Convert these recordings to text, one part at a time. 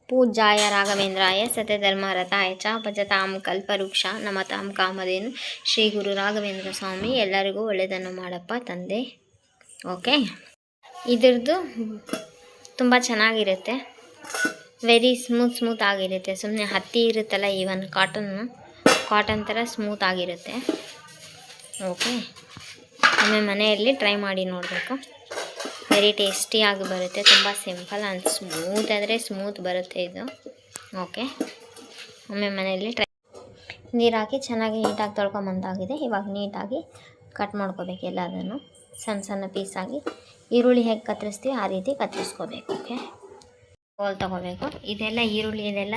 ಪೂಜ್ಯಾಯ ರಾಘವೇಂದ್ರಾಯ ಸತ್ಯಧರ್ಮರತಾಯ ಚ ಭಜತಾಂ ಕಲ್ಪವೃಕ್ಷ ನಮತಾಂ ಕಾಮಧೇನು ಶ್ರೀ ಗುರು ರಾಘವೇಂದ್ರ ಸ್ವಾಮಿ. ಎಲ್ಲರಿಗೂ ಒಳ್ಳೆಯದನ್ನು ಮಾಡಪ್ಪ ತಂದೆ. ಓಕೆ, ಇದ್ರದ್ದು ತುಂಬ ಚೆನ್ನಾಗಿರುತ್ತೆ, ವೆರಿ ಸ್ಮೂತ್ ಆಗಿರುತ್ತೆ. ಸುಮ್ಮನೆ ಹತ್ತಿ ಇರುತ್ತಲ್ಲ, ಈವನ್ ಕಾಟನ್ ಥರ ಸ್ಮೂತ್ ಆಗಿರುತ್ತೆ. ಓಕೆ, ಒಮ್ಮೆ ಮನೆಯಲ್ಲಿ ಟ್ರೈ ಮಾಡಿ ನೋಡಬೇಕು. ವೆರಿ ಟೇಸ್ಟಿಯಾಗಿ ಬರುತ್ತೆ, ತುಂಬ ಸಿಂಪಲ್ ಆ್ಯಂಡ್ ಸ್ಮೂತ್ ಆದರೆ ಸ್ಮೂತ್ ಬರುತ್ತೆ ಇದು. ಓಕೆ, ಒಮ್ಮೆ ಮನೆಯಲ್ಲಿ ನೀರು ಹಾಕಿ ಚೆನ್ನಾಗಿ ನೀಟಾಗಿ ತೊಳ್ಕೊಂಬಂದಾಗಿದೆ. ಇವಾಗ ನೀಟಾಗಿ ಕಟ್ ಮಾಡ್ಕೋಬೇಕು ಎಲ್ಲದನ್ನು ಸಣ್ಣ ಸಣ್ಣ ಪೀಸಾಗಿ. ಈರುಳ್ಳಿ ಹೇಗೆ ಕತ್ತರಿಸ್ತೀವಿ ಆ ರೀತಿ ಕತ್ತರಿಸ್ಕೋಬೇಕು. ಓಕೆ, ಬೋಲ್ ತೊಗೋಬೇಕು. ಇದೆಲ್ಲ ಈರುಳ್ಳಿ ಇದೆಲ್ಲ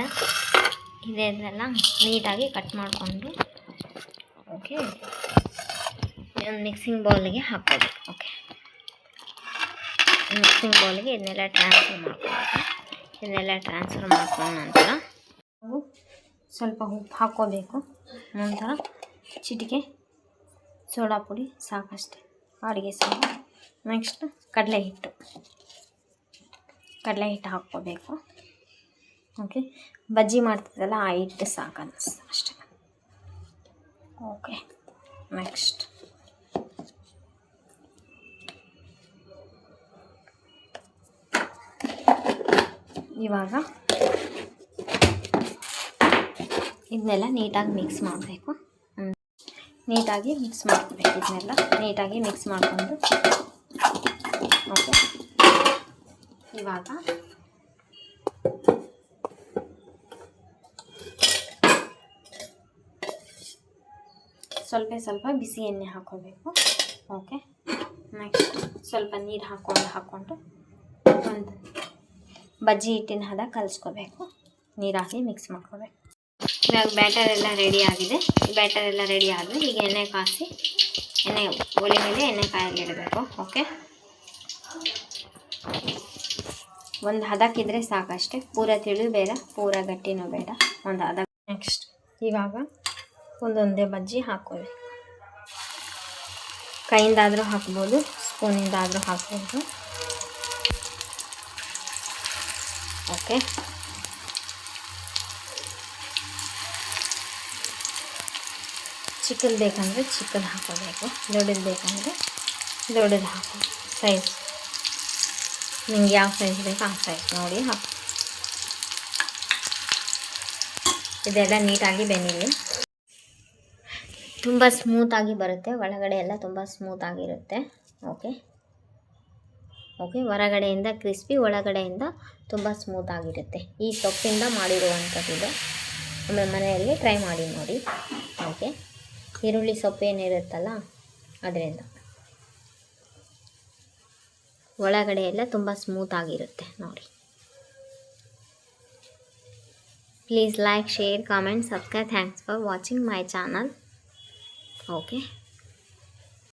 ನೀಟಾಗಿ ಕಟ್ ಮಾಡಿಕೊಂಡು ಓಕೆ ಮಿಕ್ಸಿಂಗ್ ಬೌಲಿಗೆ ಹಾಕ್ಕೋಬೇಕು. ಓಕೆ, ಮಿಕ್ಸಿಂಗ್ ಬೌಲಿಗೆ ಇದನ್ನೆಲ್ಲ ಟ್ರಾನ್ಸ್ಫರ್ ಮಾಡ್ಕೊಂಡ ನಂತರ ನಾವು ಸ್ವಲ್ಪ ಉಪ್ಪು ಹಾಕ್ಕೋಬೇಕು. ನಂತರ ಚಿಟಿಕೆ ಸೋಡಾ ಪುಡಿ ಸಾಕಷ್ಟೆ, ಅಡುಗೆ ಸೋಡಾ. ನೆಕ್ಸ್ಟ್ ಕಡಲೆ ಹಿಟ್ಟು ಹಾಕ್ಕೋಬೇಕು. ಓಕೆ, ಬಜ್ಜಿ ಮಾಡ್ತಿದ್ದಲ್ಲ ಆ ಹಿಟ್ಟು ಸಾಕು ಅಷ್ಟೇ. ಓಕೆ, ನೆಕ್ಸ್ಟ್ ಇವಾಗ ಇದನ್ನೆಲ್ಲ ನೀಟಾಗಿ ಮಿಕ್ಸ್ ಮಾಡಬೇಕು. ನೀಟಾಗಿ ಮಿಕ್ಸ್ ಮಾಡ್ಕೋಬೇಕು. ಇದನ್ನೆಲ್ಲ ನೀಟಾಗಿ ಮಿಕ್ಸ್ ಮಾಡಿಕೊಂಡು ಓಕೆ, ಇವಾಗ ಸ್ವಲ್ಪ ಬಿಸಿ ಎಣ್ಣೆ ಹಾಕ್ಕೋಬೇಕು. ಓಕೆ, ನೆಕ್ಸ್ಟ್ ಸ್ವಲ್ಪ ನೀರು ಹಾಕ್ಕೊಂಡು ಒಂದು ಬಜ್ಜಿ ಹಿಟ್ಟಿನ ಹದ ಕಲಿಸ್ಕೋಬೇಕು. ನೀರು ಹಾಕಿ ಮಿಕ್ಸ್ ಮಾಡ್ಕೋಬೇಕು. ಇವಾಗ ಬ್ಯಾಟರ್ ಎಲ್ಲ ರೆಡಿ ಆಗಿದೆ. ಬ್ಯಾಟರ್ ಎಲ್ಲ ರೆಡಿ ಆದರೆ ಈಗ ಎಣ್ಣೆ ಒಲೆ ಮೇಲೆ ಎಣ್ಣೆ ಕಾಯಲಿಡಬೇಕು. ಓಕೆ, ಒಂದು ಹದಕ್ಕಿದ್ರೆ ಸಾಕಷ್ಟೆ, ಪೂರ ತಿಳಿದು ಬೇಡ, ಪೂರ ಗಟ್ಟಿನೂ ಬೇಡ, ಒಂದು ಹದ. ನೆಕ್ಸ್ಟ್ ಇವಾಗ ಒಂದೊಂದೇ ಬಜ್ಜಿ ಹಾಕ್ಕೋಬೇಕು. ಕೈಯಿಂದಾದರೂ ಹಾಕ್ಬೋದು, ಸ್ಪೂನಿಂದಾದರೂ ಹಾಕ್ಬೋದು. ಓಕೆ, ಚಿಕ್ಕದು ಬೇಕಂದರೆ ಚಿಕ್ಕದು ಹಾಕೋಬೇಕು, ದೊಡ್ಡದು ಬೇಕಂದರೆ ದೊಡ್ಡದು ಹಾಕೋಬೇಕು. ಸೈಜ್ ನಿಮ್ಗೆ ಯಾವ ಸೈಜ್ ಬೇಕು ಆ ಸೈಜ್ ನೋಡಿ ಹಾಕಿ. ಇದೆಲ್ಲ ನೀಟಾಗಿ ಬೆನೀಲಿ. ತುಂಬ ಸ್ಮೂತಾಗಿ ಬರುತ್ತೆ, ಒಳಗಡೆ ಎಲ್ಲ ತುಂಬ ಸ್ಮೂತಾಗಿರುತ್ತೆ. ಓಕೆ, ಹೊರಗಡೆಯಿಂದ ಕ್ರಿಸ್ಪಿ, ಒಳಗಡೆಯಿಂದ ತುಂಬ ಸ್ಮೂತಾಗಿರುತ್ತೆ. ಈ ಸೊಪ್ಪಿಂದ ಮಾಡಿರುವಂಥದ್ದು. ಆಮೇಲೆ ಮನೆಯಲ್ಲಿ ಟ್ರೈ ಮಾಡಿ ನೋಡಿ. ಓಕೆ, ಈರುಳ್ಳಿ ಸೊಪ್ಪು ಏನಿರುತ್ತಲ್ಲ ಅದರಿಂದ ಒಳಗಡೆ ಎಲ್ಲ ತುಂಬ ಸ್ಮೂತಾಗಿರುತ್ತೆ ನೋಡಿ. Please like, share, comment, subscribe. Thanks for watching my channel. Okay.